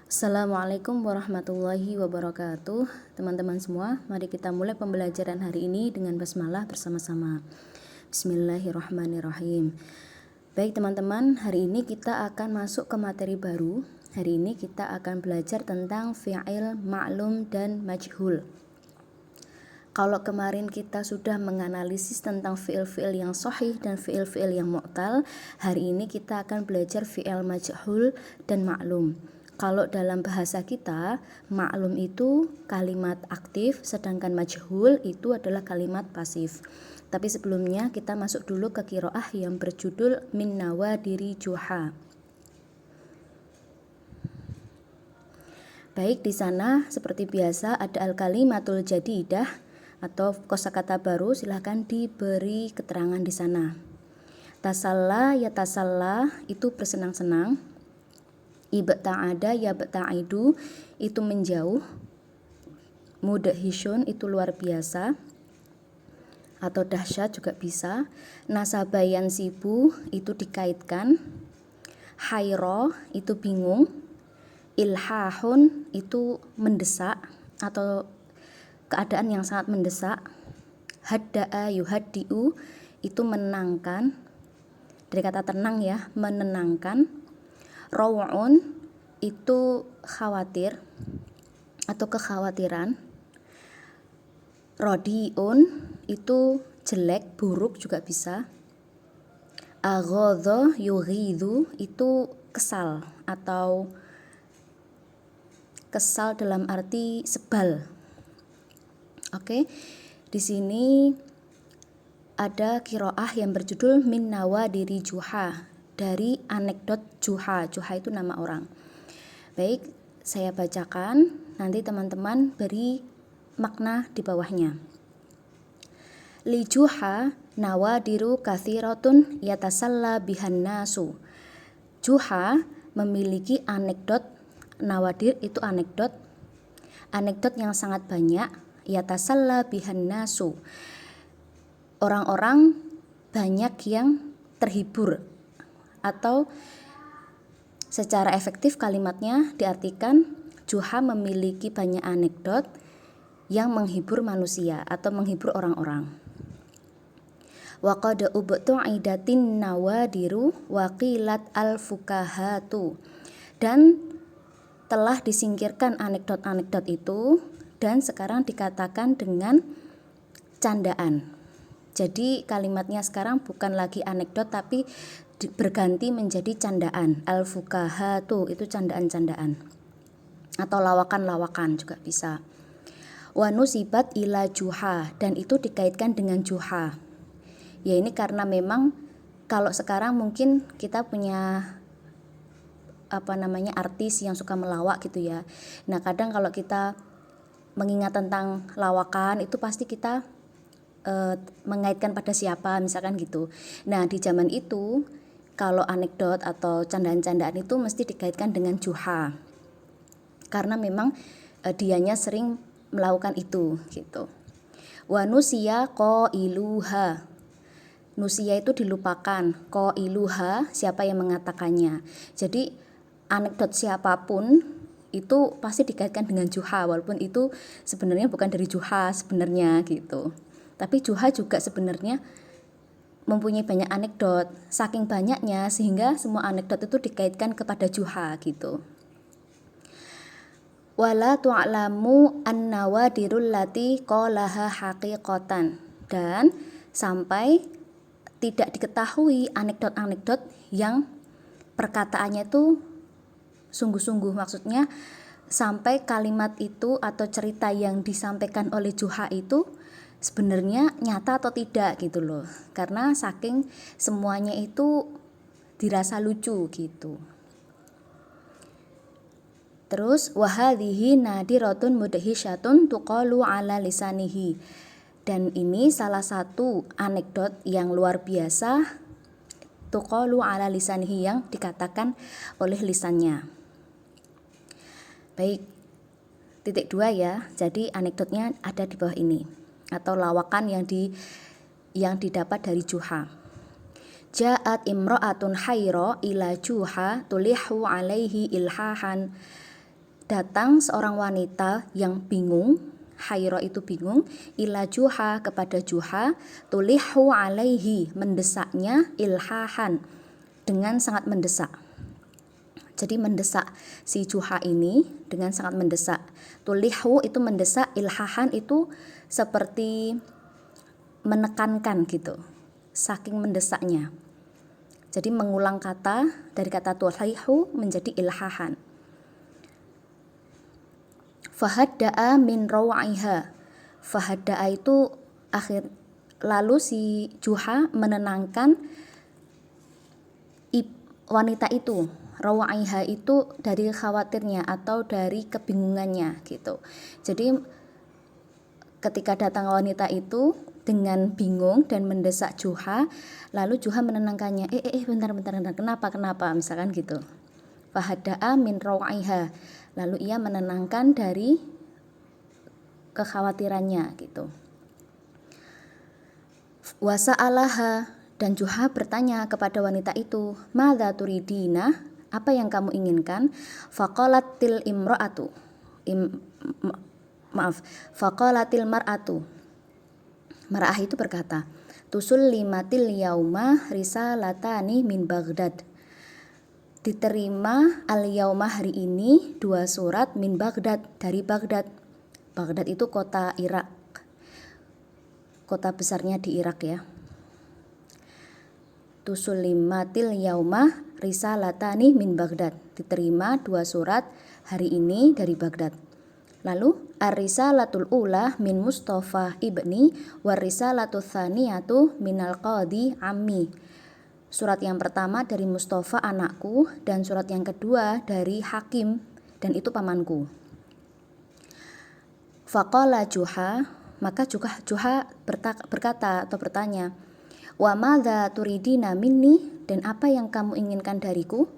Assalamualaikum warahmatullahi wabarakatuh. Teman-teman semua, mari kita mulai pembelajaran hari ini dengan basmalah bersama-sama. Bismillahirrahmanirrahim. Baik teman-teman, hari ini kita akan masuk ke materi baru. Hari ini kita akan belajar tentang fi'il, ma'lum, dan majhul. Kalau kemarin kita sudah menganalisis tentang fi'il-fi'il yang sahih dan fi'il-fi'il yang mu'tal, hari ini kita akan belajar fi'il majhul dan ma'lum. Kalau dalam bahasa kita, ma'lum itu kalimat aktif, sedangkan majhul itu adalah kalimat pasif. Tapi sebelumnya kita masuk dulu ke qiraah yang berjudul Min Nawadiri Juha. Baik, di sana seperti biasa ada al-kalimatul jadidah atau kosakata baru, silahkan diberi keterangan di sana. Tasalla ya tasalla itu bersenang-senang. Ibta'ada ya bta'idu itu menjauh. Mudhishun itu luar biasa atau dahsyat juga bisa. Nasabayan sibu itu dikaitkan. Hayro itu bingung. Ilhahun itu mendesak atau keadaan yang sangat mendesak. Hadda'a yuhaddi'u itu menenangkan, dari kata tenang ya, menenangkan. Raw'un itu khawatir atau kekhawatiran. Rodi'un itu jelek, buruk juga bisa. Aghadha yughidhu itu kesal atau kesal dalam arti sebal. Oke. Di sini ada qiraah yang berjudul Min Nawadiri Juha, dari anekdot Juha. Juha itu nama orang. Baik, saya bacakan, nanti teman-teman beri makna di bawahnya. Li Juha nawadiru kathiratun yatasalla bihan nasu. Juha memiliki anekdot, nawadir itu anekdot yang sangat banyak. Yatasalla bihan nasu, orang-orang banyak yang terhibur, atau secara efektif kalimatnya diartikan Juha memiliki banyak anekdot yang menghibur manusia atau menghibur orang-orang. Wa qad ubtu'idatin nawadiru wa qilat al-fukahatu, dan telah disingkirkan anekdot-anekdot itu dan sekarang dikatakan dengan candaan. Jadi kalimatnya sekarang bukan lagi anekdot tapi berganti menjadi candaan. Al-fukahatu itu candaan-candaan atau lawakan-lawakan juga bisa. Wa nusibat ila Juha, dan itu dikaitkan dengan Juha. Ya ini karena memang kalau sekarang mungkin kita punya artis yang suka melawak gitu ya. Nah, kadang kalau kita mengingat tentang lawakan itu pasti kita mengaitkan pada siapa misalkan gitu. Nah, di zaman itu kalau anekdot atau candaan-candaan itu mesti dikaitkan dengan Juha, karena memang dianya sering melakukan itu gitu. Wa nusiya qailuha, nusia itu dilupakan, qailuha siapa yang mengatakannya. Jadi anekdot siapapun itu pasti dikaitkan dengan Juha, walaupun itu sebenarnya bukan dari Juha sebenarnya gitu. Tapi Juha juga sebenarnya mempunyai banyak anekdot, saking banyaknya sehingga semua anekdot itu dikaitkan kepada Juha gitu. Wala tu'lamu an-nawadirul lati qalaha haqiqatan, dan sampai tidak diketahui anekdot-anekdot yang perkataannya itu sungguh-sungguh, maksudnya sampai kalimat itu atau cerita yang disampaikan oleh Juha itu sebenarnya nyata atau tidak gitu loh, karena saking semuanya itu dirasa lucu gitu. Terus wahadhihi nadiratun mudhisyatun tuqalu ala lisanihi, dan ini salah satu anekdot yang luar biasa, tuqalu ala lisanihi yang dikatakan oleh lisannya. Baik, titik 2 ya. Jadi anekdotnya ada di bawah ini, atau lawakan yang didapat dari Juha. Ja'at imra'atun hayra ila Juha tulihu alaihi ilhahan datang seorang wanita yang bingung, hairo itu bingung, ila Juha kepada Juha, tulihu alaihi mendesaknya, ilhahan dengan sangat mendesak. Jadi mendesak si Juha ini dengan sangat mendesak. Tulihu itu mendesak, ilhahan itu seperti menekankan gitu, saking mendesaknya. Jadi mengulang kata dari kata tulihu menjadi ilhahan. Fahadda'a min rawaiha. Fahadda'a itu lalu si Juha menenangkan wanita itu. Rawaiha itu dari khawatirnya atau dari kebingungannya gitu. Jadi ketika datang wanita itu dengan bingung dan mendesak Juha, lalu Juha menenangkannya. Bentar, kenapa misalkan gitu. Fahadda'a min rawaiha. Lalu ia menenangkan dari kekhawatirannya gitu. Wasa'alaha, dan Juha bertanya kepada wanita itu, madza turidina, apa yang kamu inginkan? Faqalatil imra'atu. Faqalatil mar'atu. Mar'ah itu berkata, tusullimatil yauma risalatani min Baghdad. Diterima al-yauma hari ini 2 surat min Baghdad, dari Baghdad. Baghdad itu kota Irak. Kota besarnya di Irak ya. Tusullimatil yauma risalatani min Baghdad. Diterima 2 surat hari ini dari Baghdad. Lalu ar-risalatul ula min Mustafa ibni war-risalatul tsaniyatu minal qadi ammi. Surat yang pertama dari Mustafa anakku dan surat yang kedua dari Hakim dan itu pamanku. Faqala Juha, maka Juha berkata atau bertanya, wa madza turidina minni, dan apa yang kamu inginkan dariku?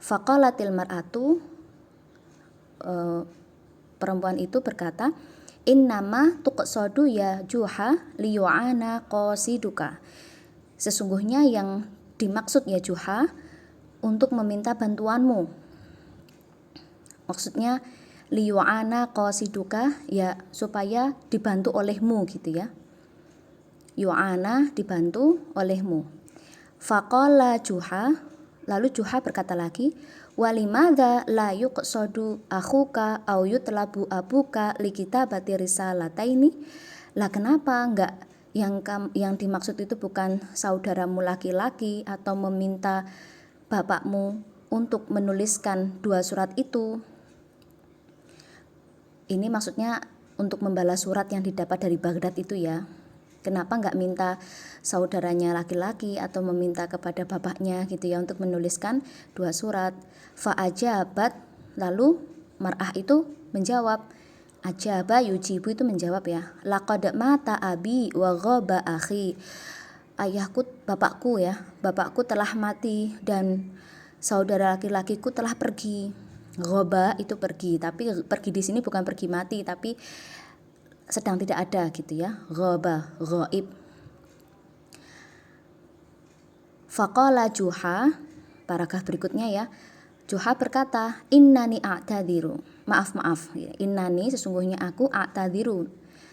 Faqalatil mar'atu, perempuan itu berkata, innama tuqsadu ya Juha liyu'ana qasiduka. Sesungguhnya yang dimaksud ya Juha untuk meminta bantuanmu. Maksudnya liyu'ana qasiduka, ya supaya dibantu olehmu gitu ya. Yu'ana dibantu olehmu. Faqala Juha, lalu Juha berkata lagi, walimadza la yuqsadu akhuka au yutlabu abuka likitabati risalataini. Lah kenapa enggak yang dimaksud itu bukan saudaramu laki-laki atau meminta bapakmu untuk menuliskan 2 surat itu? Ini maksudnya untuk membalas surat yang didapat dari Baghdad itu ya. Kenapa nggak minta saudaranya laki-laki atau meminta kepada bapaknya gitu ya untuk menuliskan 2 surat. Fa'ajabat, lalu mar'ah itu menjawab. Ajaba yujibu itu menjawab ya. Laqad mata abi wa ghaba akhi. Ayahku, bapakku telah mati dan saudara laki-lakiku telah pergi. Ghaba itu pergi, tapi pergi di sini bukan pergi mati tapi sedang tidak ada gitu ya. Ghaba, ghaib. Faqala Juha, paragraf berikutnya ya. Juha berkata, innani a'tadiru. Maaf. Innani sesungguhnya aku a'tadiru,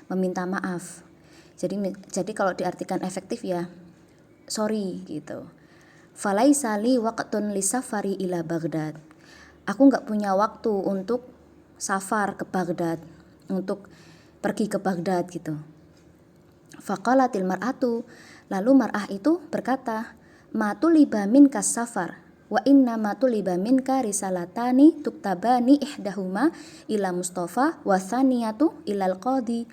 meminta maaf. Jadi kalau diartikan efektif ya, sorry gitu. Falaisa li waqtun lisafari ila Baghdad. Aku enggak punya waktu untuk safar ke Baghdad, untuk pergi ke Baghdad gitu. Faqalatil mar'atu, lalu mar'ah itu berkata, ma tuliba minka safar wa inna ma tuliba minka risalatani tuktabani ihdahuma ila Mustafa wa tsaniyatu ilal qadi.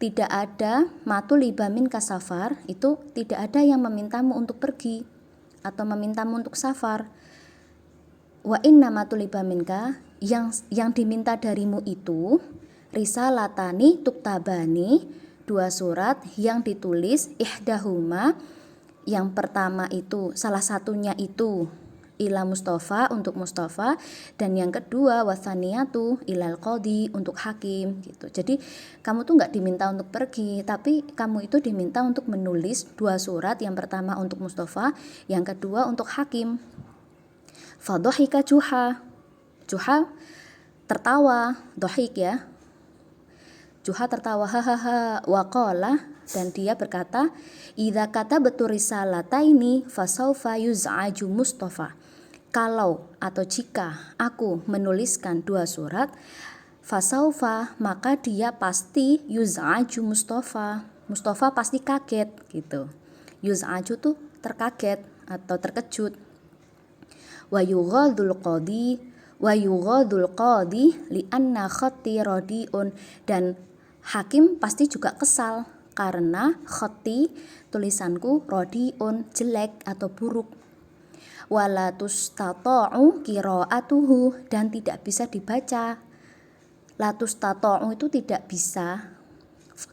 Tidak ada ma tuliba minka safar, itu tidak ada yang memintamu untuk pergi atau memintamu untuk safar. Wa inna ma tuliba minka, yang diminta darimu itu risalatani tuktabani, 2 surat yang ditulis, ihdahuma, yang pertama itu salah satunya itu ila Mustafa, untuk Mustafa, dan yang kedua wathaniyatu ilal qadi, untuk hakim gitu. Jadi kamu tuh nggak diminta untuk pergi, tapi kamu itu diminta untuk menulis 2 surat, yang pertama untuk Mustafa, yang kedua untuk hakim. Fadhahika Juha tertawa, dohik ya. Juha tertawa, hahaha, waqala, dan dia berkata, idza katabtu risalataini fasaufa yuz'aju Mustafa. Kalau atau jika aku menuliskan 2 surat, fasaufa, maka dia pasti yuz'aju Mustafa. Mustafa pasti kaget gitu. Yuz'aju tuh terkaget atau terkejut. Wa yughadul qadi li'anna khatti radiun, dan hakim pasti juga kesal karena khatti, tulisanku, radiun, jelek atau buruk. Wala tustata'u qira'atuhu, dan tidak bisa dibaca. La tustata'u itu tidak bisa,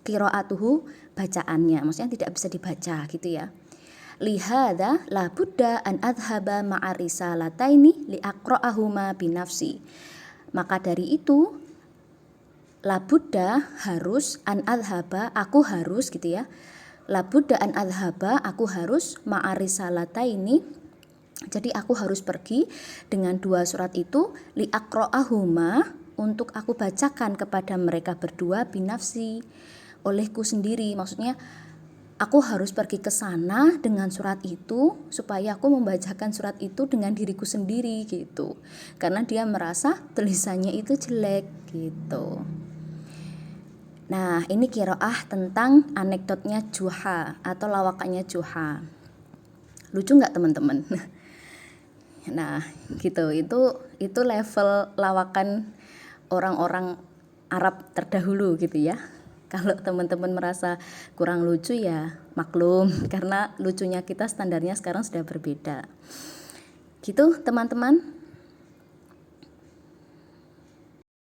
qira'atuhu bacaannya, maksudnya tidak bisa dibaca gitu ya. Lihada la budda an adhaba ma'a risalataini li aqra'ahuma binafsi. Maka dari itu la budda harus, an adhaba aku harus gitu ya. La budda an adhaba aku harus ma'a risalataini, jadi aku harus pergi dengan 2 surat itu li aqra'ahuma, untuk aku bacakan kepada mereka berdua binafsi, olehku sendiri. Maksudnya aku harus pergi ke sana dengan surat itu supaya aku membacakan surat itu dengan diriku sendiri gitu. Karena dia merasa tulisannya itu jelek gitu. Nah, ini qiraah tentang anekdotnya Juha atau lawakannya Juha. Lucu nggak teman-teman? Nah, gitu. Itu level lawakan orang-orang Arab terdahulu gitu ya. Kalau teman-teman merasa kurang lucu ya maklum, karena lucunya kita standarnya sekarang sudah berbeda. Gitu teman-teman.